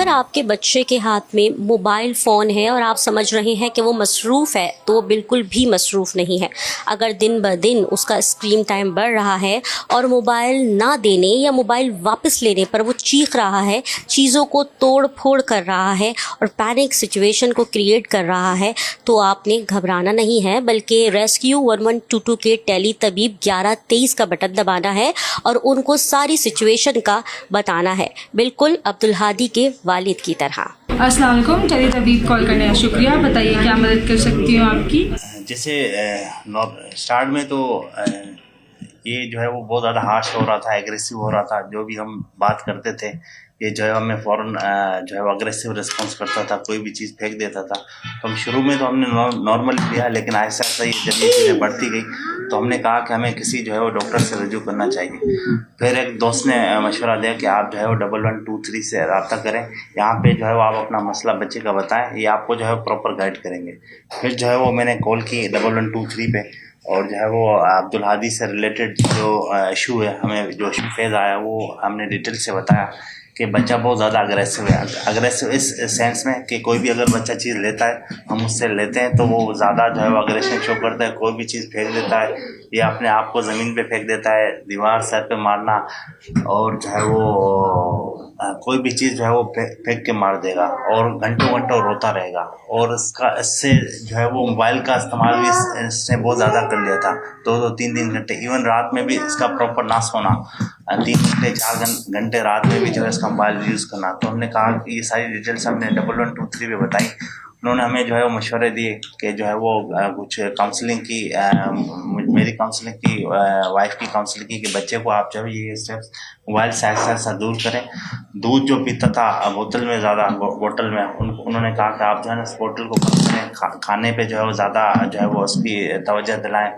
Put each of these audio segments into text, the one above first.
अगर आपके बच्चे के हाथ में मोबाइल फ़ोन है और आप समझ रहे हैं कि वो मसरूफ़ है, तो वो बिल्कुल भी मसरूफ़ नहीं है। अगर दिन ब दिन उसका स्क्रीन टाइम बढ़ रहा है और मोबाइल ना देने या मोबाइल वापस लेने पर वो चीख रहा है, चीज़ों को तोड़ फोड़ कर रहा है और पैनिक सिचुएशन को क्रिएट कर रहा है, तो आपने घबराना नहीं है, बल्कि रेस्क्यू 1122 के टेली तबीब 1123 का बटन दबाना है और उनको सारी सिचुएशन का बताना है, बिल्कुल अब्दुल हादी के वालिद की तरह। अस्सलाम वालेकुम, टेली तबीब कॉल करने का शुक्रिया। बताइए क्या मदद कर सकती हूँ आपकी। जैसे स्टार्ट में तो ये जो है वो बहुत ज़्यादा हार्श हो रहा था, एग्रेसिव हो रहा था। जो भी हम बात करते थे ये जो है हमें फ़ौरन जो है वो अग्रेसिव रिस्पॉन्स करता था, कोई भी चीज़ फेंक देता था। तो हम शुरू में तो हमने नॉर्मल लिया, लेकिन ऐसा ऐसा ही जब ये चीज़ें बढ़ती गई तो हमने कहा कि हमें किसी जो है वो डॉक्टर से रजू करना चाहिए। फिर एक दोस्त ने मशवरा दिया कि आप जो है वो 1123 से रब्ता करें, यहाँ पे जो है वो आप अपना मसला बच्चे का बताएं, ये आपको जो है प्रॉपर गाइड करेंगे। फिर जो है वो मैंने कॉल की 1123 पे और जो है वो अब्दुल हादी से रिलेटेड जो इशू है, हमें जो इशू फेज़ आया वो हमने डिटेल से बताया कि बच्चा बहुत ज़्यादा अग्रेसिव है। अग्रेसिव इस सेंस में कि कोई भी अगर बच्चा चीज़ लेता है, हम उससे लेते हैं तो वो ज़्यादा जो है वो अग्रेशन शो करता है। कोई भी चीज़ फेंक देता है या अपने आप को ज़मीन पे फेंक देता है, दीवार सर पे मारना, और जो है वो कोई भी चीज़ जो है वो फेंक के मार देगा और घंटों घंटों रोता रहेगा। और इससे जो है वो मोबाइल का इस्तेमाल भी इसने बहुत ज़्यादा कर लिया था, 2-2 3-3 घंटे, इवन रात में भी इसका प्रॉपर ना सोना, 3 घंटे 4 घंटे रात में भी जो है इसका मोबाइल यूज़ करना। तो हमने कहा कि ये सारी डिटेल्स हमने 1123 पे बताई। उन्होंने हमें जो है वो मशवरे दिए कि जो है वो कुछ काउंसलिंग की, मेरी काउंसलिंग की, वाइफ की काउंसलिंग की कि बच्चे को आप जो है ये स्टेप्स मोबाइल से ऐसा दूर करें। दूध जो पीता था बोतल में ज़्यादा, बोतल में उन्होंने कहा कि आप जो है ना इस बोतल को कम करें, खाने पे जो है वो ज़्यादा जो है वो उसकी तवज्जो दिलाएं,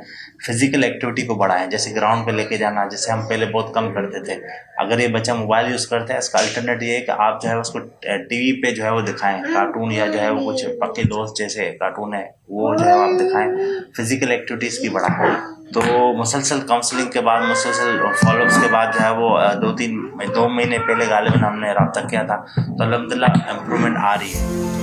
फिज़िकल एक्टिविटी को बढ़ाएं, जैसे ग्राउंड पे लेके जाना, जैसे हम पहले बहुत कम करते थे। अगर ये बच्चा मोबाइल यूज़ करता है, इसका अल्टरनेट ये है कि आप जो है उसको टीवी पे जो है वो दिखाएं, कार्टून या जो है वो कुछ पक्के दोस्त जैसे कार्टून है वो जो है आप दिखाएं, फिज़िकल एक्टिविटीज़ की बढ़ाएं। तो मुसलसल काउंसलिंग के बाद, मुसलसल फॉलोअप्स के बाद जो है वो 2 महीने पहले गालिबन हमने रब्ता किया था, तो अल्हम्दुलिल्लाह इम्प्रूवमेंट आ रही है।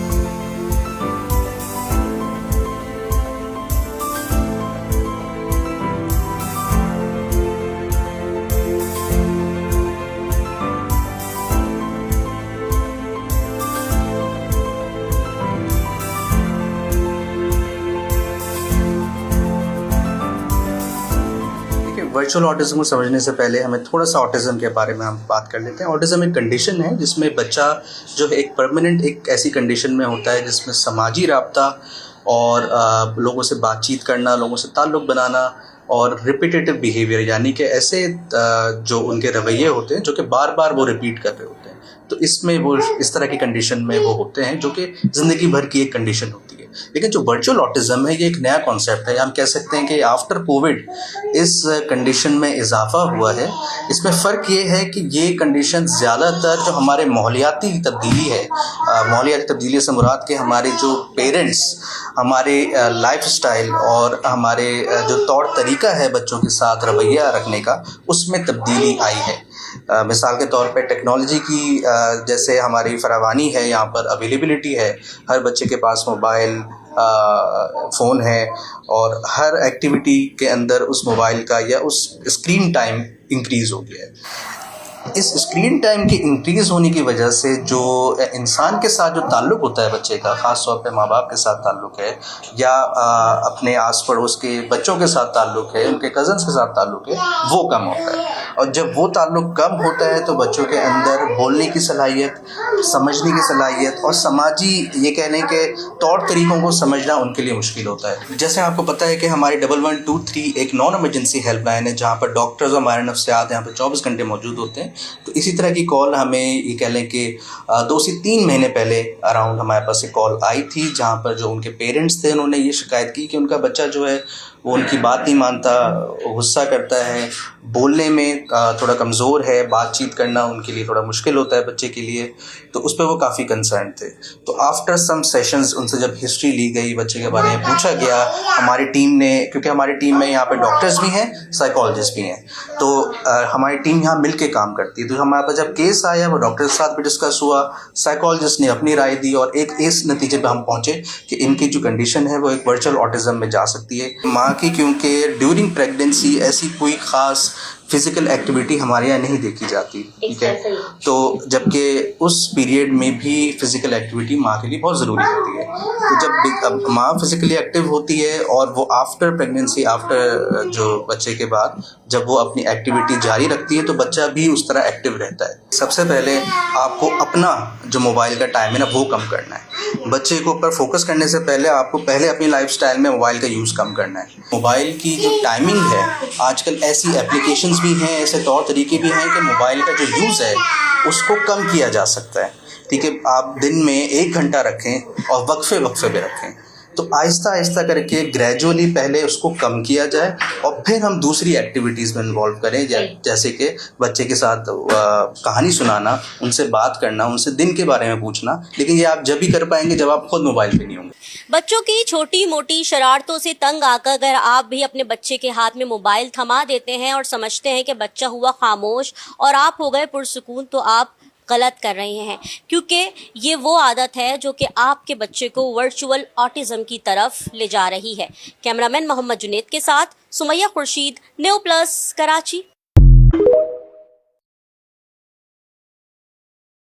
वर्चुअल ऑटिज्म को समझने से पहले हमें थोड़ा सा ऑटिज्म के बारे में हम बात कर लेते हैं। ऑटिज्म एक कंडीशन है जिसमें बच्चा जो है एक परमानेंट एक ऐसी कंडीशन में होता है जिसमें समाजी राब्ता और लोगों से बातचीत करना, लोगों से ताल्लुक़ बनाना और रिपीटेटिव बिहेवियर, यानी कि ऐसे जो उनके रवैये होते हैं जो कि बार बार वो रिपीट कर रहे होते हैं, तो इसमें वो इस तरह की कंडीशन में वो होते हैं जो कि ज़िंदगी भर की एक कंडीशन होती है। लेकिन जो वर्चुअल ऑटिज्म है ये एक नया कॉन्सेप्ट है। हम कह सकते हैं कि आफ्टर कोविड इस कंडीशन में इजाफा हुआ है। इसमें फ़र्क ये है कि ये कंडीशन ज़्यादातर जो हमारे माहौलियाती तब्दीली है, माहौलियाती तब्दीली से मुराद के हमारे जो पेरेंट्स, हमारे लाइफस्टाइल और हमारे जो तौर तरीका है बच्चों के साथ रवैया रखने का, उसमें तब्दीली आई है। मिसाल के तौर पे टेक्नोलॉजी की जैसे हमारी फरावानी है, यहाँ पर अवेलेबिलिटी है, हर बच्चे के पास मोबाइल फ़ोन है और हर एक्टिविटी के अंदर उस मोबाइल का या उस स्क्रीन टाइम इंक्रीज़ हो गया है। इस स्क्रीन टाइम के इंक्रीज़ होने की वजह से जो इंसान के साथ जो ताल्लुक़ होता है बच्चे का, ख़ास तौर पे माँ बाप के साथ ताल्लुक़ है या अपने आस पड़ोस के बच्चों के साथ ताल्लुक़ है, उनके कज़न्स के साथ ताल्लुक़ है, वो कम होता है। और जब वो ताल्लुक़ कम होता है तो बच्चों के अंदर बोलने की सलाहियत, समझने की सलाहियत और समाजी ये कहने के तौर तरीक़ों को समझना उनके लिए मुश्किल होता है। जैसे आपको पता है कि हमारी 1123 एक नॉन एमरजेंसी हेल्पलाइन है जहाँ पर डॉक्टर्स और माहिर नफ्सियात यहाँ पर 24 घंटे मौजूद होते हैं। तो इसी तरह की कॉल हमें ये कह लें कि 2 से 3 महीने पहले अराउंड हमारे पास एक कॉल आई थी जहाँ पर जो उनके पेरेंट्स थे उन्होंने ये शिकायत की कि उनका बच्चा जो है वो उनकी बात नहीं मानता, वो गुस्सा करता है, बोलने में थोड़ा कमज़ोर है, बातचीत करना उनके लिए थोड़ा मुश्किल होता है बच्चे के लिए, तो उस पर वो काफ़ी कंसर्न थे। तो आफ्टर सम सेशंस उनसे जब हिस्ट्री ली गई, बच्चे के बारे में पूछा गया, हमारी टीम ने, क्योंकि हमारी टीम में यहाँ पे डॉक्टर्स भी हैं, साइकोलॉजिस्ट भी हैं, तो हमारी टीम यहाँ मिल के काम करती है। तो हमारे पास जब केस आया वो डॉक्टर के साथ भी डिस्कस हुआ, साइकोलॉजिस्ट ने अपनी राय दी और एक इस नतीजे पे हम पहुँचे कि इनकी जो कंडीशन है वो एक वर्चुअल ऑटिज़म में जा सकती है। माँ की, क्योंकि ड्यूरिंग प्रेगनेंसी ऐसी कोई ख़ास फिज़िकल एक्टिविटी हमारे यहाँ नहीं देखी जाती, ठीक है, तो जबकि उस पीरियड में भी फ़िज़िकल एक्टिविटी माँ के लिए बहुत ज़रूरी होती है। तो जब माँ फिज़िकली एक्टिव होती है और वो आफ्टर प्रेगनेंसी, आफ्टर जो बच्चे के बाद जब वो अपनी एक्टिविटी जारी रखती है तो बच्चा भी उस तरह एक्टिव रहता है। सबसे पहले आपको अपना जो मोबाइल का टाइम है ना वो कम करना है। बच्चे के ऊपर फोकस करने से पहले आपको पहले अपनी लाइफस्टाइल में मोबाइल का यूज़ कम करना है। मोबाइल की जो टाइमिंग है, आजकल ऐसी एप्लीकेशंस भी हैं, ऐसे तौर तरीके भी हैं कि मोबाइल का जो यूज़ है उसको कम किया जा सकता है, ठीक है। आप दिन में 1 घंटा रखें और वक्फे पे रखें, तो आहिस्ता आहिस्ता करके ग्रेजुअली पहले उसको कम किया जाए और फिर हम दूसरी एक्टिविटीज़ में इन्वॉल्व करें, जैसे कि बच्चे के साथ कहानी सुनाना, उनसे बात करना, उनसे दिन के बारे में पूछना। लेकिन ये आप जब भी कर पाएंगे जब आप खुद मोबाइल पे नहीं होंगे। बच्चों की छोटी मोटी शरारतों से तंग आकर अगर आप भी अपने बच्चे के हाथ में मोबाइल थमा देते हैं और समझते हैं कि बच्चा हुआ खामोश और आप हो गए पुरसुकून, तो आप गलत कर रहे हैं, क्योंकि ये वो आदत है जो कि आपके बच्चे को वर्चुअल ऑटिज्म की तरफ ले जा रही है। कैमरामैन मोहम्मद जुनेद के साथ सुमैया खुर्शीद, न्यू प्लस, कराची।